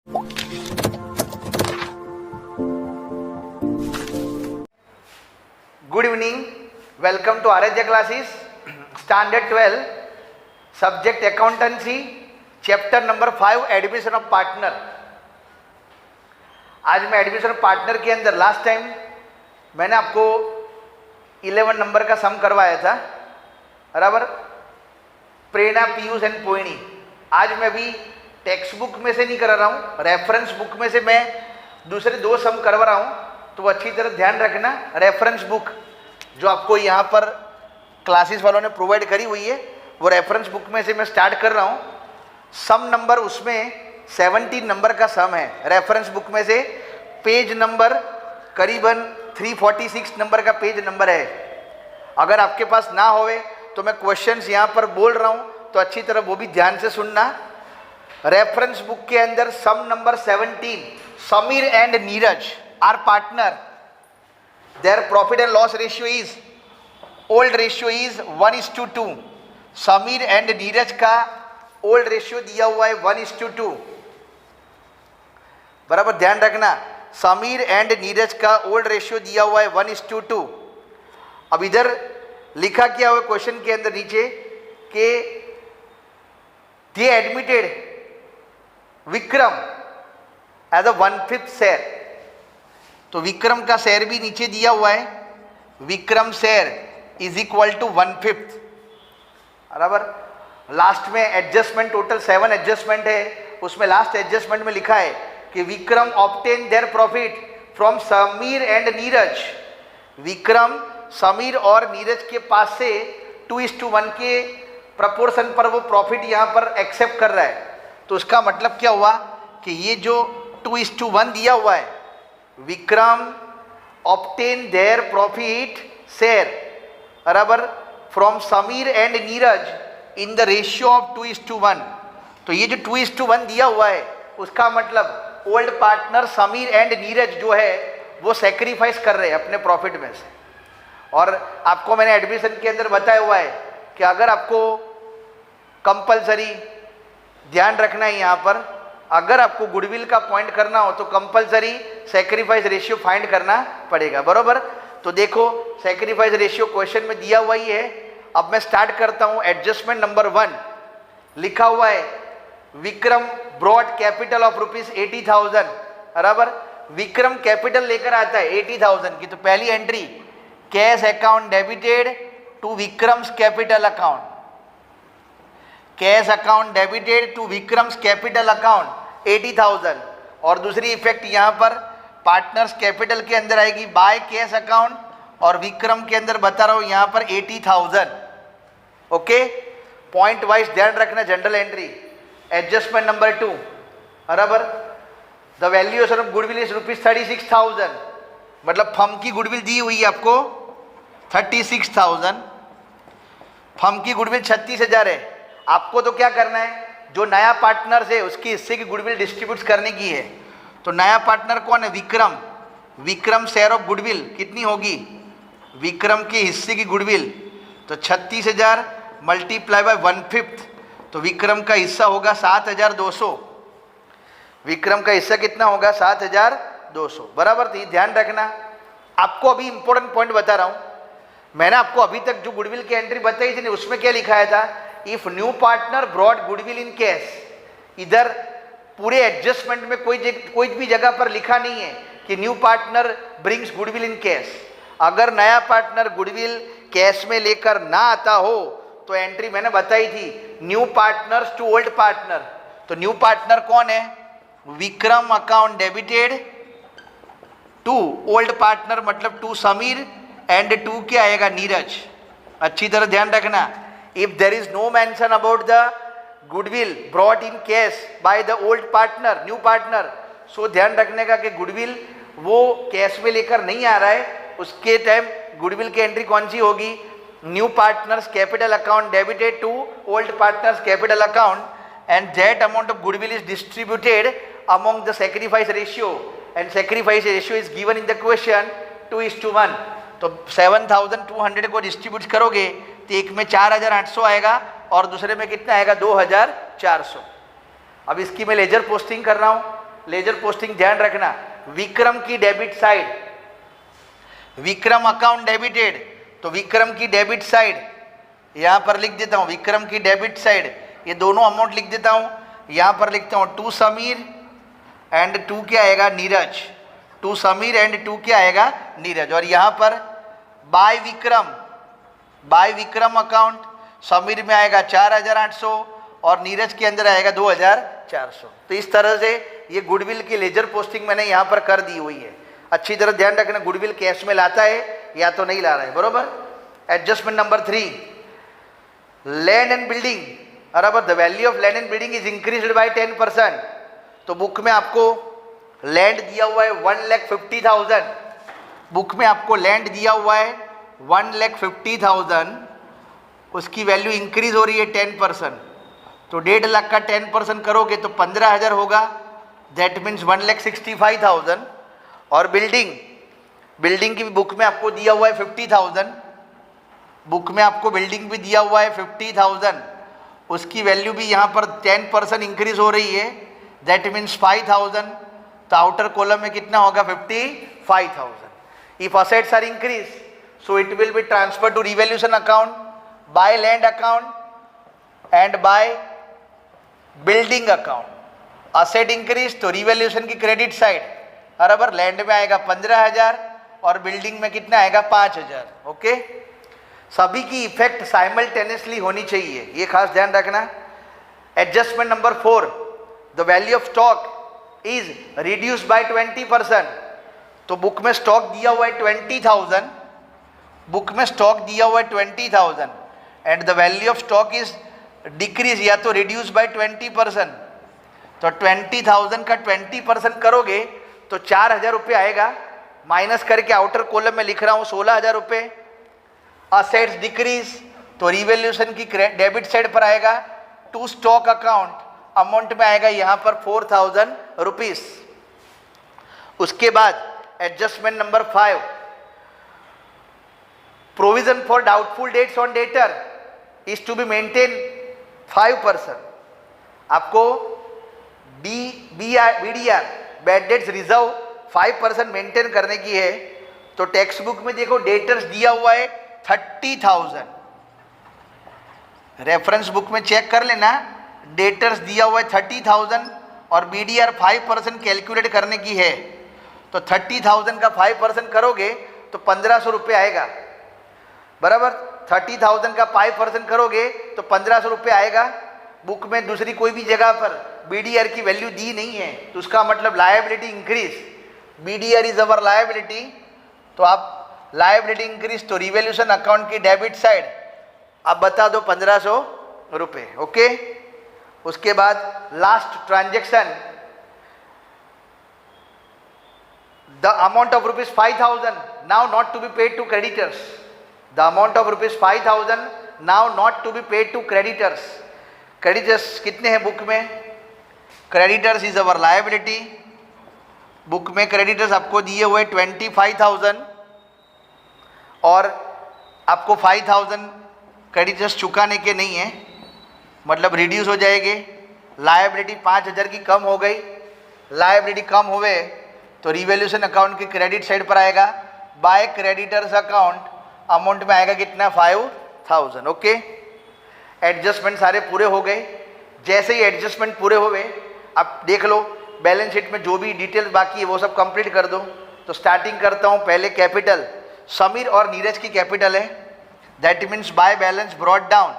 Good evening. Welcome to Aradhya classes. Standard 12, subject accountancy, chapter number 5, admission of partner. आज मैं admission of partner के अंदर last time मैंने आपको 11 number का सम करवाया था, बराबर। प्रेरणा, पीयूष एंड पोइनी। आज मैं भी टेक्स्ट बुक में से नहीं करा रहा हूँ, रेफरेंस बुक में से मैं दूसरे 2 सम करवा रहा हूँ। तो अच्छी तरह ध्यान रखना, रेफरेंस बुक जो आपको यहाँ पर क्लासेस वालों ने प्रोवाइड करी हुई है, वो रेफरेंस बुक में से मैं स्टार्ट कर रहा हूँ। सम नंबर उसमें 17 नंबर का सम है रेफरेंस बुक में से। पेज नंबर करीबन 346 नंबर का पेज नंबर है। अगर आपके पास ना होवे तो मैं क्वेश्चंस यहाँ पर बोल रहा हूँ, तो अच्छी तरह वो भी ध्यान से सुनना। रेफरेंस बुक के अंदर sum number 17, Sameer and Neeraj are partner, their profit and loss ratio is, old ratio is 1:2। Sameer and Neeraj का ओल्ड रेशियो दिया हुआ है 1:2, बराबर ध्यान रखना। समीर एंड नीरज का ओल्ड रेशियो दिया हुआ है 1:2। अब इधर लिखा क्या हुआ क्वेश्चन के अंदर नीचे कि they admitted Vikram as a 1/5 share. तो विक्रम का शेयर भी नीचे दिया हुआ है, Vikram share is equal to 1/5, बराबर। लास्ट में एडजस्टमेंट, टोटल 7 एडजस्टमेंट है, उसमें लास्ट एडजस्टमेंट में लिखा है कि Vikram obtain their profit from Sameer and Neeraj. Vikram Sameer और नीरज के पास से 2:1 के प्रपोर्शन पर वो प्रॉफिट यहाँ पर एक्सेप्ट कर रहा है। तो उसका मतलब क्या हुआ कि ये जो 2:1 दिया हुआ है, Vikram obtain their profit share, बराबर, from Sameer and Neeraj in the ratio of 2:1। तो ये जो 2:1 दिया हुआ है, उसका मतलब old partner Sameer and Neeraj जो है वो सेक्रीफाइस कर रहे हैं अपने प्रॉफिट में से। और आपको मैंने एडमिशन के अंदर बताया हुआ है कि अगर आपको कंपलसरी ध्यान रखना है यहाँ पर, अगर आपको गुडविल का पॉइंट करना हो तो कंपलसरी सेक्रीफाइस रेशियो फाइंड करना पड़ेगा, बरोबर। तो देखो सेक्रीफाइस रेशियो क्वेश्चन में दिया हुआ ही है। अब मैं स्टार्ट करता हूँ। एडजस्टमेंट नंबर 1 लिखा हुआ है, विक्रम ब्रॉड कैपिटल ऑफ ₹80,000, बराबर। विक्रम कैपिटल लेकर आता है 80,000 की। तो पहली entry, cash account debited to Vikram's capital account, cash account debited to Vikram's capital account 80,000। और दूसरी इफेक्ट यहाँ पर पार्टनर्स कैपिटल के अंदर आएगी बाय कैश अकाउंट, और विक्रम के अंदर बता रहा हूँ यहाँ पर 80,000। ओके, पॉइंट वाइज ध्यान रखना। जनरल एंट्री एडजस्टमेंट नंबर 2, बराबर। The valuation of goodwill is ₹36,000, मतलब फर्म की गुडविल दी हुई है आपको 36,000, फर्म की गुडविल 36,000 है। आपको तो क्या करना है, जो नया पार्टनर है उसकी हिस्से की गुडविल डिस्ट्रीब्यूट करने की है। तो नया पार्टनर कौन है, Vikram. Vikram share of goodwill कितनी होगी, विक्रम के हिस्से की गुडविल, तो 36,000 मल्टीप्लाई बाय 1/5, तो विक्रम का हिस्सा होगा 7,200। विक्रम का हिस्सा कितना होगा, 7,200, बराबर। तो ये ध्यान रखना। आपको अभी इंपॉर्टेंट पॉइंट बता रहा हूँ। मैंने आपको अभी तक जो गुडविल की एंट्री बताई थी, उसमें क्या लिखाया था, if new partner brought goodwill in cash. इधर पूरे एडजस्टमेंट में कोई भी जगह पर लिखा नहीं है कि new partner brings goodwill in cash. अगर नया पार्टनर गुडविल कैश में लेकर ना आता हो तो एंट्री मैंने बताई थी, new partners to old partner. तो न्यू पार्टनर कौन है, Vikram account debited to old partner, मतलब टू समीर, एंड टू क्या आएगा, नीरज। अच्छी तरह ध्यान रखना। If there is no mention about the goodwill brought in cash by the old partner, new partner, so ध्यान रखने का कि गुडविल वो कैश में लेकर नहीं आ रहा है, उसके टाइम गुडविल की एंट्री कौन सी होगी, new partners capital account debited to old partners capital account, and that amount of goodwill is distributed among the sacrifice ratio, and sacrifice ratio is given in the question 2:1। तो 7,200 को distribute करोगे तो एक में 4,800 आएगा और दूसरे में कितना आएगा, 2,400। अब इसकी मैं लेजर पोस्टिंग कर रहा हूँ, लेजर पोस्टिंग ध्यान रखना, विक्रम की debit side, Vikram account debited, तो विक्रम की डेबिट साइड यहां पर लिख देता हूं, विक्रम की डेबिट साइड, ये दोनों अमाउंट लिख देता हूं, यहां पर लिखता हूं टू समीर एंड टू क्या आएगा Neeraj, to Sameer and to क्या आएगा नीरज, और यहां पर बाय विक्रम अकाउंट, समीर में आएगा 4800 और नीरज के अंदर आएगा 2400। तो इस तरह से ये गुडविल की लेजर पोस्टिंग मैंने यहाँ पर कर दी हुई है। अच्छी तरह ध्यान रखना, गुडविल कैश में लाता है या तो नहीं ला रहा है, बरोबर। Adjustment number 3, land and building, बराबर, the value of land and building is increased by 10%। तो बुक में आपको लैंड दिया हुआ है 1,50,000, बुक में आपको लैंड दिया हुआ है 1,50,000, उसकी वैल्यू इंक्रीज हो रही है 10%, तो 1.5 लाख का 10% करोगे तो 15,000 होगा, दैट मीन्स 1,65,000। और बिल्डिंग की बुक में आपको दिया हुआ है 50,000, बुक में आपको बिल्डिंग भी दिया हुआ है 50,000, उसकी वैल्यू भी यहाँ पर 10% इंक्रीज हो रही है, दैट मीन्स 5,000, तो आउटर कॉलम में कितना होगा 55,000। If assets are increase so it will be transfer to revaluation account, by land account and by building account. Asset increase तो रिवैल्यूएशन की क्रेडिट साइड, बराबर, लैंड में आएगा 15,000 और बिल्डिंग में कितना आएगा 5,000। ओके, सभी की इफेक्ट साइमल्टेनियसली होनी चाहिए, ये खास ध्यान रखना। Adjustment number 4, the value of stock is reduced by 20%। तो बुक में स्टॉक दिया हुआ है 20,000, बुक में स्टॉक दिया हुआ है 20,000 and the value of stock is decrease या तो रिड्यूस बाय 20%। तो 20,000 का 20% करोगे तो 4,000 रुपये आएगा, माइनस करके आउटर कॉलम में लिख रहा हूँ 16,000 रुपये। असेट्स डिक्रीज तो रिवैल्यूएशन की डेबिट साइड पर आएगा, टू स्टॉक अकाउंट अमाउंट में आएगा यहाँ पर 4,000 रुपीज। उसके बाद adjustment number 5, provision for doubtful debts on debtor is to be maintain 5%। आपको BDR bad debts reserve 5% maintain करने की है। तो टेक्स्ट बुक में देखो डेटर्स दिया हुआ है 30,000, रेफरेंस बुक में चेक कर लेना, डेटर्स दिया हुआ है 30,000 और BDR 5% कैलकुलेट करने की है। तो 30,000 का 5% करोगे तो 1,500 रुपये आएगा, बराबर। 30,000 का 5% करोगे तो 1,500 रुपये आएगा। बुक में दूसरी कोई भी जगह पर BDR की वैल्यू दी नहीं है, तो उसका मतलब liability increase, BDR is our liability, तो आप लायबिलिटी इंक्रीज तो रिवैल्यूएशन अकाउंट की डेबिट साइड आप बता दो 1,500 रुपये। ओके, उसके बाद last transaction, the amount of rupees 5,000 now not to be paid to creditors, the amount of rupees 5,000 now not to be paid to creditors. Creditors कितने हैं बुक में, creditors is our liability, book में creditors आपको दिए हुए 25,000 और आपको 5,000 creditors चुकाने के नहीं है, मतलब रिड्यूस हो जाएंगे, लायबिलिटी 5,000 की कम हो गई, लायबिलिटी कम हुए तो रिवैल्यूएशन अकाउंट की क्रेडिट साइड पर आएगा, बाय क्रेडिटर्स अकाउंट अमाउंट में आएगा कितना 5,000। ओके, एडजस्टमेंट सारे पूरे हो गए। जैसे ही एडजस्टमेंट पूरे हो गए आप देख लो बैलेंस शीट में जो भी डिटेल्स बाकी है वो सब कंप्लीट कर दो। तो स्टार्टिंग करता हूँ, पहले कैपिटल, समीर और नीरज की कैपिटल है, that means by balance brought down,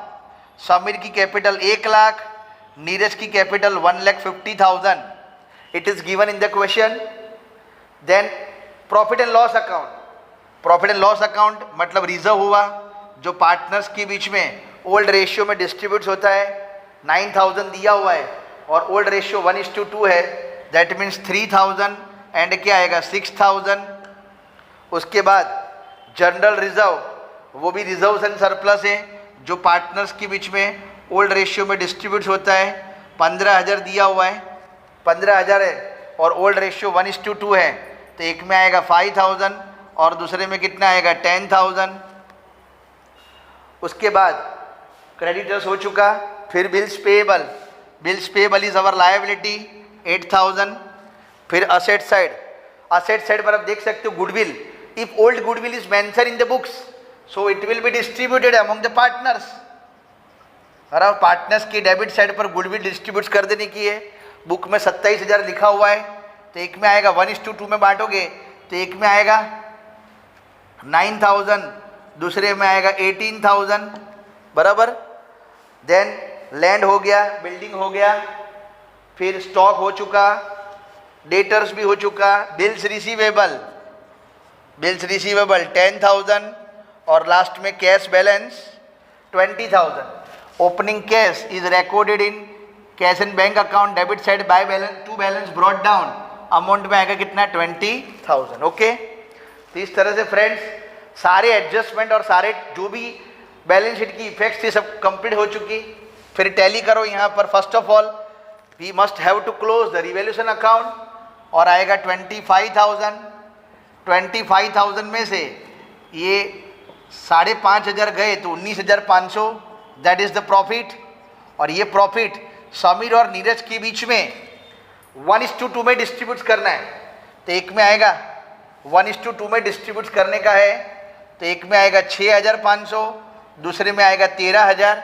Sameer की कैपिटल 1 लाख, नीरज की capital 1,50,000, it is given in the question. Then profit and loss account, profit and loss account मतलब रिजर्व हुआ जो पार्टनर्स के बीच में ओल्ड रेशियो में डिस्ट्रीब्यूट होता है, 9,000 दिया हुआ है और ओल्ड रेशियो 1:2 है, दैट मीन्स 3,000 एंड क्या आएगा 6,000। उसके बाद जनरल रिजर्व, वो भी रिजर्व एंड सरप्लस है जो पार्टनर्स के बीच में ओल्ड रेशियो में डिस्ट्रीब्यूट होता है, 15,000 दिया हुआ है, 15,000 है और ओल्ड रेशियो 1:2 है, तो एक में आएगा 5,000 और दूसरे में कितना आएगा 10,000। उसके बाद क्रेडिटर्स हो चुका, फिर bills payable, bills payable is our liability 8,000, फिर असेट साइड, असेट साइड पर आप देख सकते हो goodwill, if old goodwill is mention in the books so it will be distributed among the partners. अरे पार्टनर्स की डेबिट साइड पर goodwill distribute कर देने की है। बुक में 27,000 लिखा हुआ है तो एक में आएगा 1:2 में बांटोगे तो एक में आएगा 9,000, दूसरे में आएगा 18,000, बराबर। देन लैंड हो गया, बिल्डिंग हो गया, फिर स्टॉक हो चुका, डेटर्स भी हो चुका, बिल्स रिसीवेबल 10,000 और लास्ट में cash balance 20,000। Opening cash is recorded in cash and bank account debit side by balance to balance brought down, amount में आएगा कितना 20,000। ओके, तो इस तरह से फ्रेंड्स सारे एडजस्टमेंट और सारे जो भी बैलेंस शीट की इफेक्ट्स थी सब कंप्लीट हो चुकी। फिर टैली करो यहाँ पर। First of all we must have to close the revaluation account और आएगा 25,000। 25,000 में से ये 5,500 गए तो 19,500, दैट इज द प्रॉफिट। और ये प्रॉफिट समीर और नीरज के बीच में 1:2 में डिस्ट्रीब्यूट करना है। तो एक में आएगा 1:2 में डिस्ट्रीब्यूट करने का है तो एक में आएगा 6,500, दूसरे में आएगा 13,000।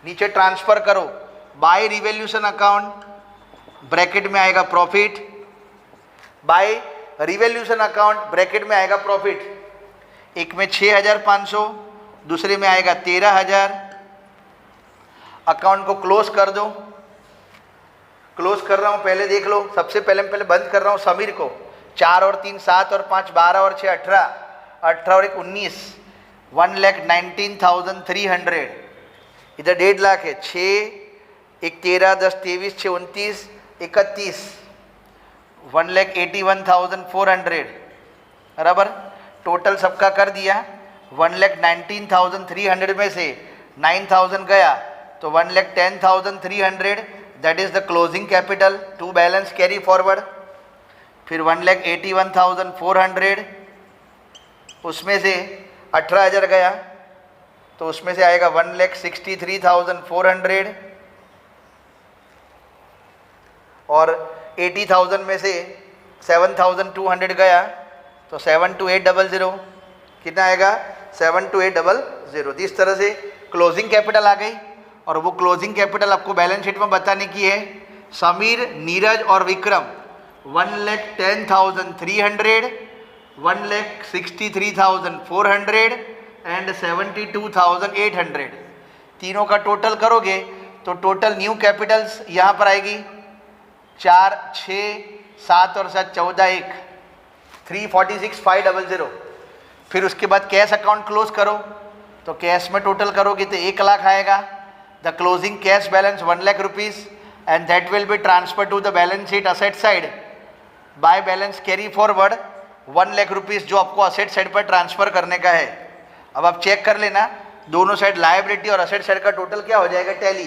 नीचे ट्रांसफर करो बाय रिवैल्यूएशन अकाउंट, ब्रैकेट में आएगा profit, by revaluation account bracket में आएगा प्रॉफिट। एक में 6,500, दूसरे में आएगा 13,000। अकाउंट को क्लोज कर दो। क्लोज कर रहा हूँ, पहले देख लो। सबसे पहले बंद कर रहा हूँ समीर को। 4 और 3 7 और 5 12 और 6 18, 18 और 1 19, 1,19,300। इधर 1.5 लाख है। 6 1 13 10 23 6 29 31, 1,81,400, बराबर। टोटल सबका कर दिया। 1,19,300 में से 9,000 गया तो 1,10,300, that is the closing capital to balance carry forward. फिर 1,81,400, उसमें से 18,000 गया तो उसमें से आएगा 1,63,400 और 80,000 में से 7,200 गया तो 72800, कितना आएगा 72800। इस तरह से क्लोजिंग कैपिटल आ गई और वो क्लोजिंग कैपिटल आपको बैलेंस शीट में बताने की है। समीर, नीरज और विक्रम 1,10,300, 1,63,400 एंड 72,800। तीनों का टोटल करोगे तो टोटल न्यू कैपिटल्स यहाँ पर आएगी 4 6 7 और 7 14 1, 346,500। फिर उसके बाद कैश अकाउंट क्लोज करो तो कैश में टोटल करोगे तो 1 लाख आएगा। The closing cash balance 1 lakh rupees and that will be transfer to the balance sheet asset side by balance carry forward 1 lakh rupees, जो आपको असेट साइड पर ट्रांसफर करने का है। अब आप चेक कर लेना दोनों साइड लायबिलिटी और असेट साइड का टोटल क्या हो जाएगा टैली।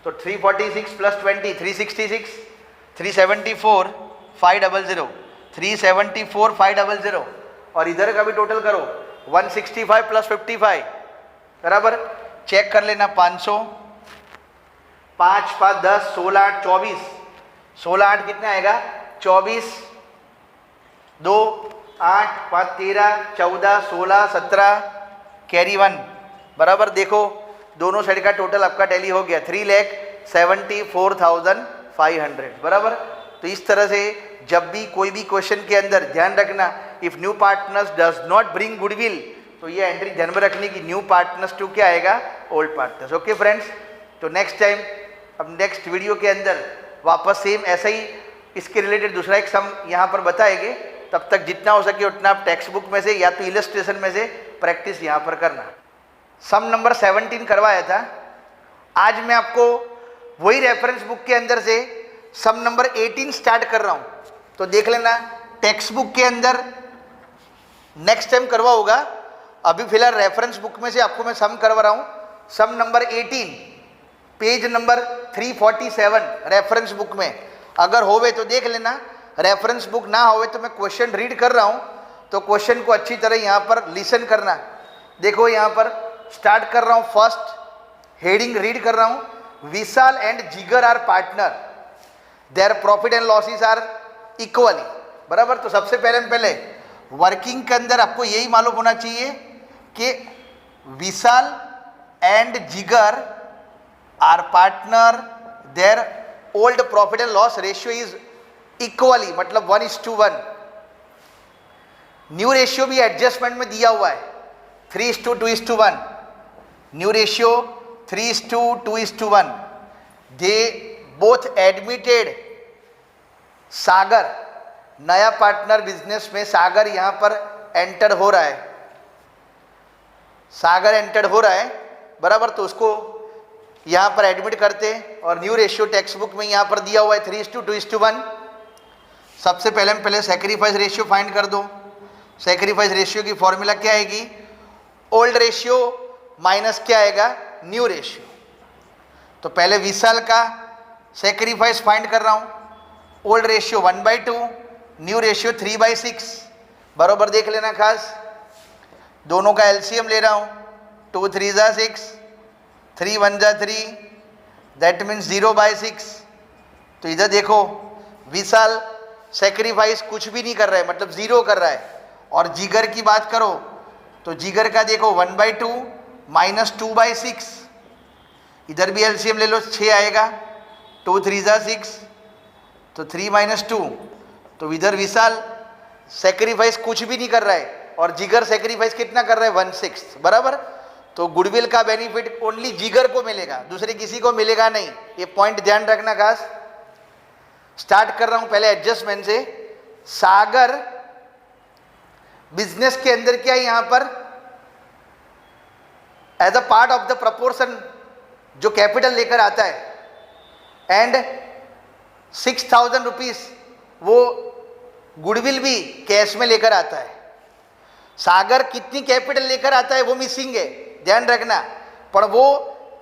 तो 346 + 20 366, 374,500, 374,500 और इधर का भी टोटल करो 165 + 55, बराबर। चेक कर लेना 500, 5 5 10 16 8 24, 16 8 कितना आएगा 24, 2 8 5 13 14 16 17 कैरी 1, बराबर। देखो दोनों साइड का टोटल आपका टैली हो गया 3,74,500, बराबर। तो इस तरह से जब भी कोई भी क्वेश्चन के अंदर ध्यान रखना, if new partners does not bring goodwill, तो ये एंट्री ध्यान में रखने की न्यू पार्टनर्स टू क्या आएगा ओल्ड पार्टनर्स। ओके फ्रेंड्स, तो नेक्स्ट टाइम अब नेक्स्ट वीडियो के अंदर वापस सेम ऐसा ही इसके रिलेटेड दूसरा एक सम यहाँ पर बताएंगे। तब तक जितना हो सके उतना आप टेक्स्ट बुक में से या तो इलस्ट्रेशन में से प्रैक्टिस यहाँ पर करना। सम नंबर 17 करवाया था। आज मैं आपको वही रेफरेंस बुक के अंदर से सम नंबर 18 स्टार्ट कर रहा हूँ, तो देख लेना टेक्स्ट बुक के अंदर नेक्स्ट टाइम करवा होगा। अभी फिलहाल रेफरेंस बुक में से आपको मैं सम करवा रहा हूँ। Sum number 18 page number 347 reference book में अगर होवे तो देख लेना, रेफरेंस बुक ना होवे तो मैं क्वेश्चन रीड कर रहा हूँ, तो क्वेश्चन को अच्छी तरह यहाँ पर लिसन करना। देखो यहाँ पर स्टार्ट कर रहा हूँ, फर्स्ट हेडिंग रीड कर रहा हूँ, Vishal and Jigar are partner. Their profit and losses are equally, बराबर। तो सबसे पहले वर्किंग के अंदर आपको यही मालूम होना चाहिए कि Vishal and Jigar are partner, their old profit and loss ratio is equally, मतलब 1:1। न्यू रेशियो भी एडजस्टमेंट में दिया हुआ है 3:2:1। New ratio 3:2:1। They both admitted, Sagar नया पार्टनर बिजनेस में, सागर यहां पर एंटर हो रहा है, सागर एंटर हो रहा है, बराबर। तो उसको यहां पर एडमिट करते हैं और न्यू रेशियो टेक्स्ट बुक में यहां पर दिया हुआ है 3:2:1। सबसे पहले सैक्रिफाइस रेशियो फाइंड कर दो। सैक्रिफाइस रेशियो की फॉर्मूला क्या आएगी? ओल्ड रेशियो माइनस क्या आएगा? New ratio. तो पहले विशाल का सैक्रिफाइस फाइंड कर रहा हूं। ओल्ड रेशियो 1/2, न्यू रेशियो 3/6, बरोबर देख लेना खास। दोनों का एलसीएम ले रहा हूं, 2 3 ज़ा 6, 3 1 ज़ा 3, दैट मीन्स 0/6। तो इधर देखो विशाल सैक्रिफाइस कुछ भी नहीं कर रहा है, मतलब 0 कर रहा है। और जिगर की बात करो तो जिगर का देखो 1/2 माइनस 2/6, इधर भी एलसीएम ले लो, 6 आएगा, 2 3 ज़ा 6, तो 3 - 2। तो इधर विशाल सैक्रिफाइस कुछ भी नहीं कर रहा है और जिगर सैक्रिफाइस कितना कर रहा है? 1/6, बराबर। तो गुडविल का बेनिफिट ओनली जिगर को मिलेगा, दूसरे किसी को मिलेगा नहीं, ये पॉइंट ध्यान रखना खास। स्टार्ट कर रहा हूं पहले एडजस्टमेंट से। सागर बिजनेस के अंदर क्या है यहां पर? As a part of the proportion जो कैपिटल लेकर आता है एंड 6,000 रुपीज वो गुडविल भी कैश में लेकर आता है। सागर कितनी कैपिटल लेकर आता है वो मिसिंग है, ध्यान रखना। पर वो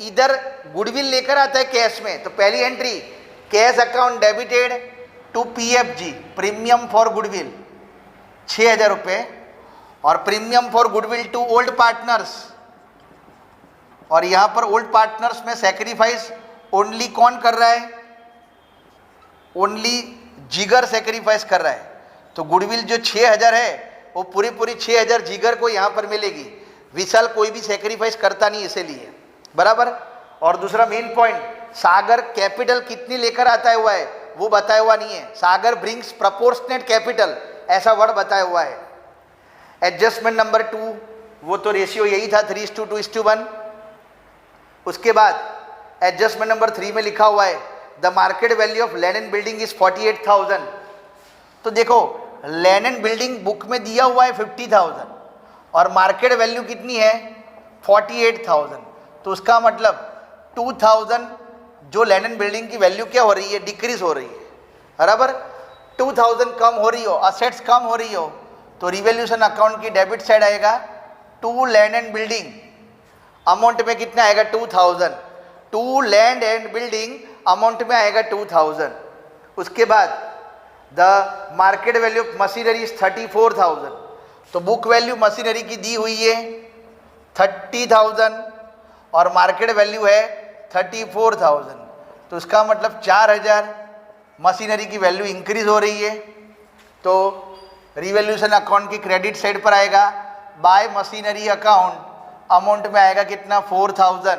इधर गुडविल लेकर आता है कैश में। तो पहली entry, cash account debited to PFG, premium for goodwill 6,000 रुपये, और premium for goodwill to old partners. और यहां पर ओल्ड पार्टनर्स में सैक्रिफाइस ओनली कौन कर रहा है? ओनली जिगर सैक्रिफाइस कर रहा है। तो गुडविल जो 6,000 है वो पूरी 6,000 जिगर को यहां पर मिलेगी। विशाल कोई भी सैक्रिफाइस करता नहीं इसीलिए, बराबर। और दूसरा मेन पॉइंट, सागर कैपिटल कितनी लेकर आता हुआ है वो बताया हुआ नहीं है। सागर ब्रिंग्स प्रपोर्शनेट कैपिटल, ऐसा वर्ड बताया हुआ है। एडजस्टमेंट नंबर 2, वो तो रेशियो यही था 3:2:1। उसके बाद एडजस्टमेंट नंबर 3 में लिखा हुआ है the market value of land and building is 48,000। तो देखो लैंड एंड बिल्डिंग बुक में दिया हुआ है 50,000 और मार्केट वैल्यू कितनी है? 48,000। तो उसका मतलब 2,000 जो लैंड एंड बिल्डिंग की वैल्यू क्या हो रही है? डिक्रीज हो रही है, बराबर। 2,000 कम हो रही हो, असेट्स कम हो रही हो, तो रिवैल्यूएशन अकाउंट की डेबिट साइड आएगा to land and building. Amount में कितना आएगा? 2,000। To land and building amount में आएगा 2,000। उसके बाद the market value of machinery is 34,000। तो बुक वैल्यू मशीनरी की दी हुई है 30,000 और मार्केट वैल्यू है 34,000। तो इसका मतलब 4,000 मशीनरी की वैल्यू इंक्रीज हो रही है। तो रिवैल्यूएशन अकाउंट की क्रेडिट साइड पर आएगा बाय मशीनरी अकाउंट, अमाउंट में आएगा कितना? 4,000।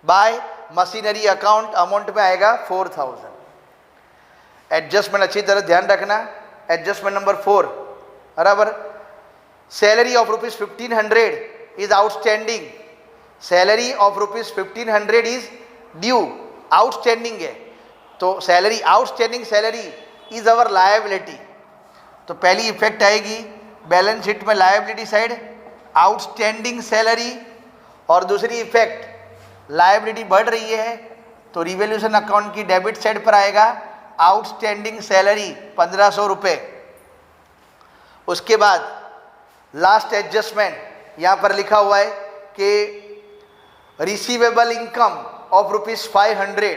बाय मशीनरी अकाउंट अमाउंट में आएगा 4,000। एडजस्टमेंट अच्छी तरह ध्यान रखना। एडजस्टमेंट नंबर 4, बराबर। Salary of ₹1,500 is outstanding. Salary of ₹1,500 is due, outstanding है। तो salary, outstanding salary is our liability. तो पहली इफेक्ट आएगी बैलेंस शीट में लायबिलिटी साइड, आउटस्टैंडिंग सैलरी। और दूसरी इफेक्ट, लायबिलिटी बढ़ रही है तो रिवैल्यूएशन अकाउंट की डेबिट साइड पर आएगा आउटस्टैंडिंग सैलरी 1,500 रुपये। उसके बाद लास्ट एडजस्टमेंट यहाँ पर लिखा हुआ है कि receivable income of ₹500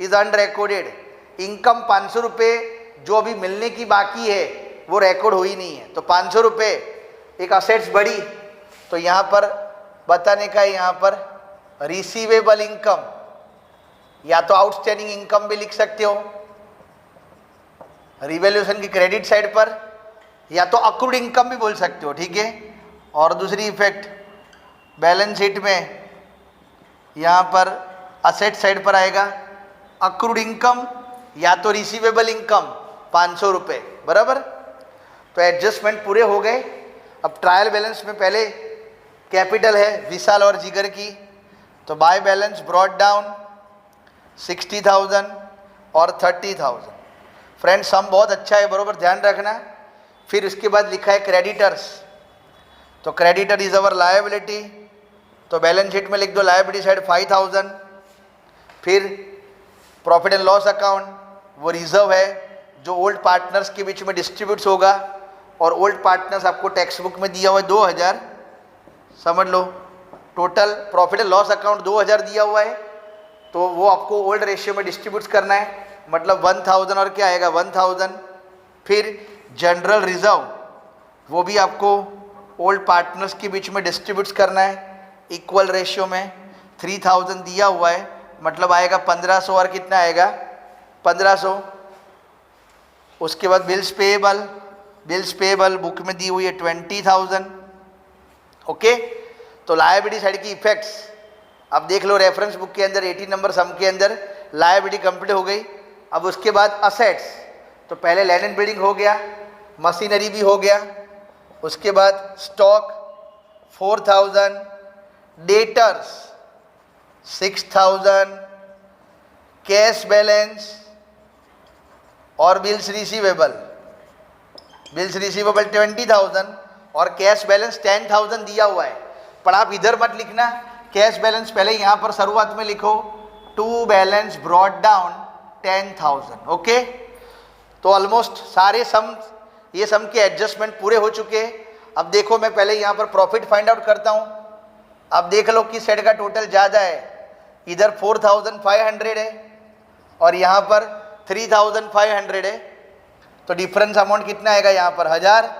is unrecorded. Income 500 रुपये जो अभी मिलने की बाकी है वो रिकॉर्ड हुई नहीं है। तो 500 रुपये एक असेट्स बढ़ी, तो यहाँ पर बताने का है, यहाँ पर रिसीवेबल इनकम या तो आउटस्टैंडिंग इनकम भी लिख सकते हो, रिवैल्यूएशन की क्रेडिट साइड पर, या तो अक्रूड इनकम भी बोल सकते हो, ठीक है। और दूसरी इफेक्ट बैलेंस शीट में यहाँ पर असेट साइड पर आएगा अक्रूड इनकम या तो रिसीवेबल इनकम 500 रुपये, बराबर। तो एडजस्टमेंट पूरे हो गए। अब ट्रायल बैलेंस में पहले कैपिटल है विशाल और जिगर की, तो बाय बैलेंस ब्रॉट डाउन 60,000 और 30,000। फ्रेंड्स सम बहुत अच्छा है, बरोबर ध्यान रखना। फिर उसके बाद लिखा है क्रेडिटर्स, तो क्रेडिटर इज अवर लायबिलिटी, तो बैलेंस शीट में लिख दो लायबिलिटी साइड 5,000। फिर प्रॉफिट एंड लॉस अकाउंट, वो रिजर्व है जो ओल्ड पार्टनर्स के बीच में डिस्ट्रीब्यूट्स होगा, और ओल्ड पार्टनर्स आपको टेक्स्ट बुक में दिया हुआ है 2,000, समझ लो। Total profit and loss account 2,000 दिया हुआ है, तो वो आपको ओल्ड रेशियो में डिस्ट्रीब्यूट करना है, मतलब 1,000 और क्या आएगा 1,000। फिर जनरल रिजर्व, वो भी आपको ओल्ड पार्टनर्स के बीच में डिस्ट्रीब्यूट करना है इक्वल रेशियो में, 3,000 दिया हुआ है, मतलब आएगा 1,500 और कितना आएगा 1,500। उसके बाद बिल्स पेएबल बुक में दी हुई है 20,000, ओके। तो लायबिलिटी साइड की इफेक्ट्स अब देख लो, रेफरेंस बुक के अंदर 18 नंबर सम के अंदर लायबिलिटी कंप्लीट हो गई। अब उसके बाद असेट्स, तो पहले लैंड एंड बिल्डिंग हो गया, मशीनरी भी हो गया, उसके बाद स्टॉक 4,000, डेटर्स 6,000, कैश बैलेंस और बिल्स रिसीवेबल 20,000 और कैश बैलेंस 10,000 दिया हुआ है। पर आप इधर मत लिखना कैश बैलेंस, पहले यहाँ पर शुरुआत में लिखो to balance brought down 10,000, okay. तो ऑलमोस्ट सारे सम, ये सम के एडजस्टमेंट पूरे हो चुके हैं। अब देखो मैं पहले यहाँ पर प्रॉफिट फाइंड आउट करता हूँ। अब देख लो कि सेट का टोटल ज़्यादा है, इधर 4,500 है और यहाँ पर 3,500 है, तो डिफरेंस अमाउंट कितना आएगा यहाँ पर 1,000,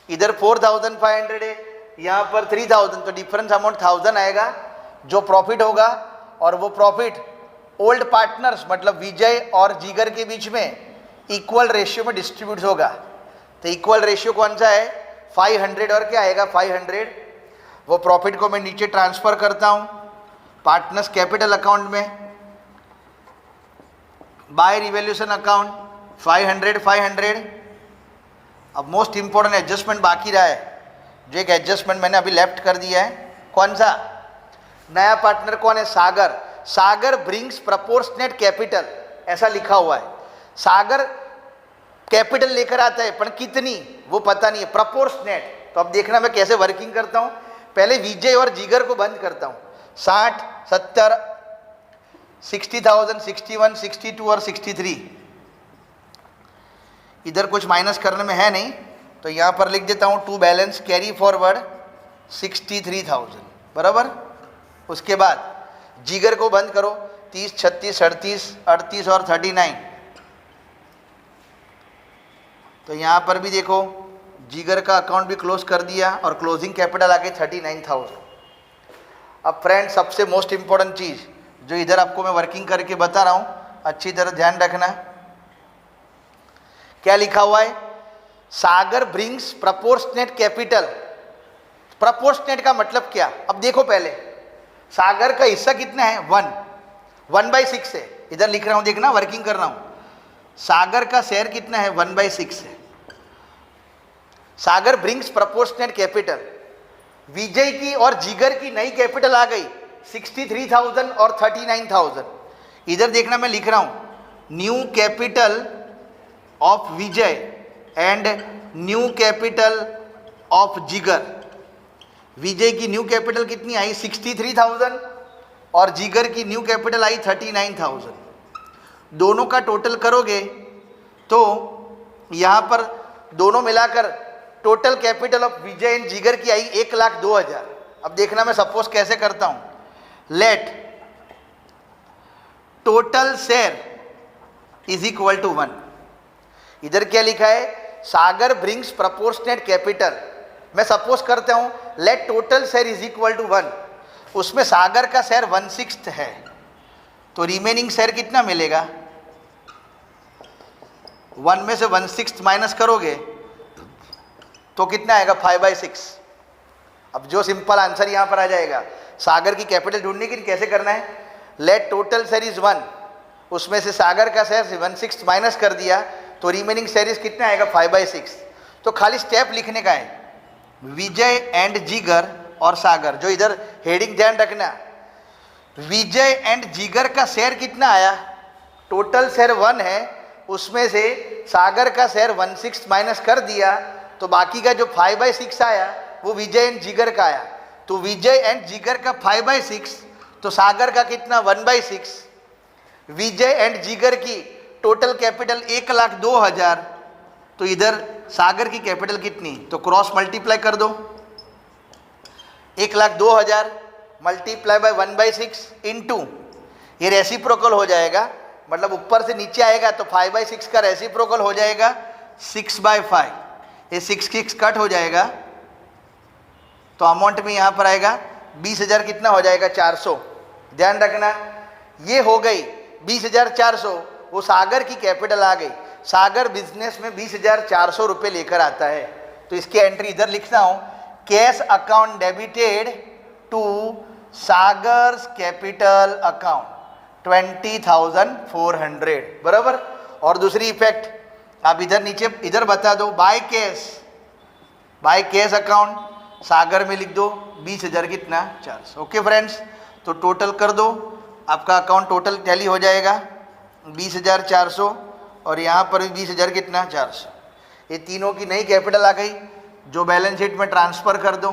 इधर 4,500 है, यहाँ पर 3,000, तो डिफरेंस अमाउंट 1,000 आएगा जो प्रॉफिट होगा। और वो प्रॉफिट ओल्ड पार्टनर्स मतलब विजय और जिगर के बीच में इक्वल रेशियो में डिस्ट्रीब्यूट होगा। तो इक्वल रेशियो कौन सा है 500 और क्या आएगा 500। वो प्रॉफिट को मैं नीचे ट्रांसफ़र करता हूँ पार्टनर्स कैपिटल अकाउंट में, बाय रिवैल्यूएशन अकाउंट 500। अब मोस्ट इंपॉर्टेंट एडजस्टमेंट बाकी रहा है, जो एक एडजस्टमेंट मैंने अभी लेफ्ट कर दिया है। कौन सा नया पार्टनर कौन है सागर ब्रिंग्स प्रपोर्शनेट कैपिटल, ऐसा लिखा हुआ है। सागर कैपिटल लेकर आता है पर कितनी वो पता नहीं है, प्रपोर्शनेट। तो अब देखना मैं कैसे वर्किंग करता हूँ। पहले विजय और जिगर को बंद करता हूँ, 60, 70, 60,000, 61, 62 और 63। इधर कुछ माइनस करने में है नहीं, तो यहाँ पर लिख देता हूँ टू बैलेंस कैरी फॉरवर्ड 63,000, बराबर। उसके बाद जिगर को बंद करो, 30, 36, 38, 38 और 39। तो यहाँ पर भी देखो जिगर का अकाउंट भी क्लोज कर दिया और क्लोजिंग कैपिटल आ गई 39,000। अब फ्रेंड सबसे मोस्ट इंपॉर्टेंट चीज़ जो इधर आपको मैं वर्किंग करके बता रहा हूँ, अच्छी तरह ध्यान रखना। क्या लिखा हुआ है Sagar brings proportionate capital. Proportionate का मतलब क्या, अब देखो पहले सागर का हिस्सा कितना है 1/6 है। इधर लिख रहा हूँ, देखना वर्किंग कर रहा हूँ। सागर का शेयर कितना है 1/6 है। सागर ब्रिंग्स प्रपोर्शनेट कैपिटल, विजय की और जिगर की नई कैपिटल आ गई 63,000 और 39,000। इधर देखना मैं लिख रहा हूँ new capital of Vijay and new capital of जिगर। विजय की न्यू कैपिटल कितनी आई 63,000 और जिगर की न्यू कैपिटल आई 39,000। दोनों का टोटल करोगे तो यहाँ पर दोनों मिलाकर total capital of Vijay and जिगर की आई 1,02,000। अब देखना मैं सपोज कैसे करता हूँ, let total share is equal to 1। इधर क्या लिखा है सागर ब्रिंग्स प्रपोर्शनेट कैपिटल। मैं सपोज करता हूँ let total share is equal to 1, उसमें सागर का शेयर 1/6 है, तो रिमेनिंग शेयर कितना मिलेगा 1 में से 1/6 माइनस करोगे तो कितना आएगा 5/6। अब जो सिंपल आंसर यहाँ पर आ जाएगा, सागर की कैपिटल ढूंढने के लिए कैसे करना है, लेट टोटल शेयर इज 1, उसमें से सागर का शेयर 1/6 माइनस कर दिया तो रिमेनिंग शेयर कितना आएगा 5/6। तो खाली स्टेप लिखने का है, विजय एंड जिगर और सागर, जो इधर हेडिंग ध्यान रखना, विजय एंड जिगर का शेयर कितना आया, टोटल शेयर 1 है, उसमें से सागर का शेयर 1/6 माइनस कर दिया तो बाकी का जो 5/6 आया वो विजय एंड जिगर का आया। तो विजय एंड जिगर का 5/6 तो सागर का कितना 1/6। विजय एंड जिगर की टोटल कैपिटल 1,02,000, तो इधर सागर की कैपिटल कितनी, तो क्रॉस मल्टीप्लाई कर दो, 1,02,000 मल्टीप्लाई बाय 1/6 इंटू, ये रेसिप्रोकल हो जाएगा, मतलब ऊपर से नीचे आएगा तो 5/6 का रेसिप्रोकल हो जाएगा 6/5, ये 6 कट हो जाएगा तो अमाउंट में यहाँ पर आएगा 20,000 कितना हो जाएगा 400। ध्यान रखना ये हो गई 20,400, वो सागर की कैपिटल आ गई। सागर बिजनेस में 20,400 रुपये लेकर आता है, तो इसकी एंट्री इधर लिखता हूँ, cash account debited to Sagar's capital account 20,400, बराबर। और दूसरी इफेक्ट आप इधर नीचे इधर बता दो, बाय कैश अकाउंट सागर में लिख दो 20,000 कितना 400। ओके फ्रेंड्स, तो टोटल कर दो, आपका अकाउंट टोटल टैली हो जाएगा 20,400 और यहाँ पर भी 20,000 कितना 400। ये तीनों की नई कैपिटल आ गई जो बैलेंस शीट में ट्रांसफर कर दो।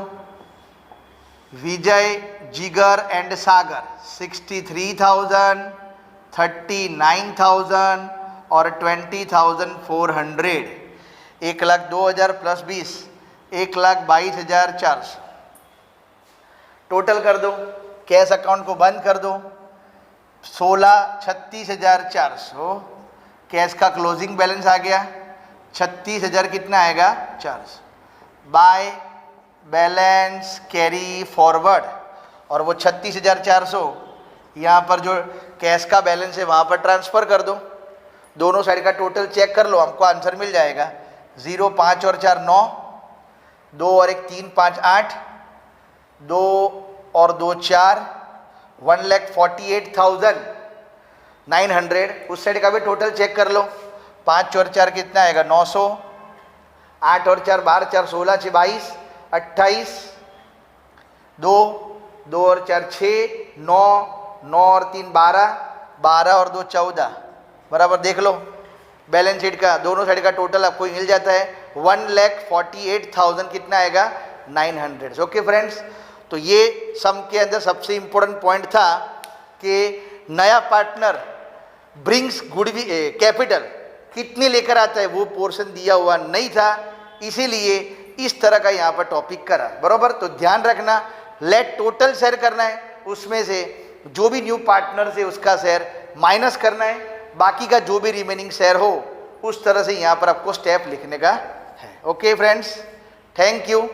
विजय, जिगर एंड सागर 63,000, 39,000 और 20,400, 1,02,000 प्लस 20, 1,22,400। टोटल कर दो, कैश अकाउंट को बंद कर दो, 36,36,400, कैश का क्लोजिंग बैलेंस आ गया 36,000 कितना आएगा 400, बाय बैलेंस कैरी फॉरवर्ड, और वो 36,400 यहाँ पर जो कैश का बैलेंस है वहाँ पर ट्रांसफ़र कर दो। दोनों साइड का टोटल चेक कर लो, हमको आंसर मिल जाएगा। 0, 5 और 4 9, 2 और 1 3 5 8, 2 और 2 4, 1,48,900। उस साइड का भी टोटल चेक कर लो, 5 और 4 कितना आएगा 900, 8 और 4 12 4 16 6 22 28, 2 और 4 6 9, 9 और 3 12, 12 और 2 14, बराबर। देख लो बैलेंस शीट का दोनों साइड का टोटल आपको मिल जाता है 1,48,000 कितना आएगा 900। ओके फ्रेंड्स, तो ये सम के अंदर सबसे इम्पोर्टेंट पॉइंट था कि नया पार्टनर ब्रिंग्स कैपिटल कितनी लेकर आता है, वो पोर्शन दिया हुआ नहीं था, इसीलिए इस तरह का यहाँ पर टॉपिक करा, बराबर। तो ध्यान रखना, लेट टोटल शेयर करना है, उसमें से जो भी न्यू पार्टनर से उसका शेयर माइनस करना है, बाकी का जो भी रिमेनिंग शेयर हो उस तरह से यहाँ पर आपको स्टेप लिखने का है। Okay friends, thank you.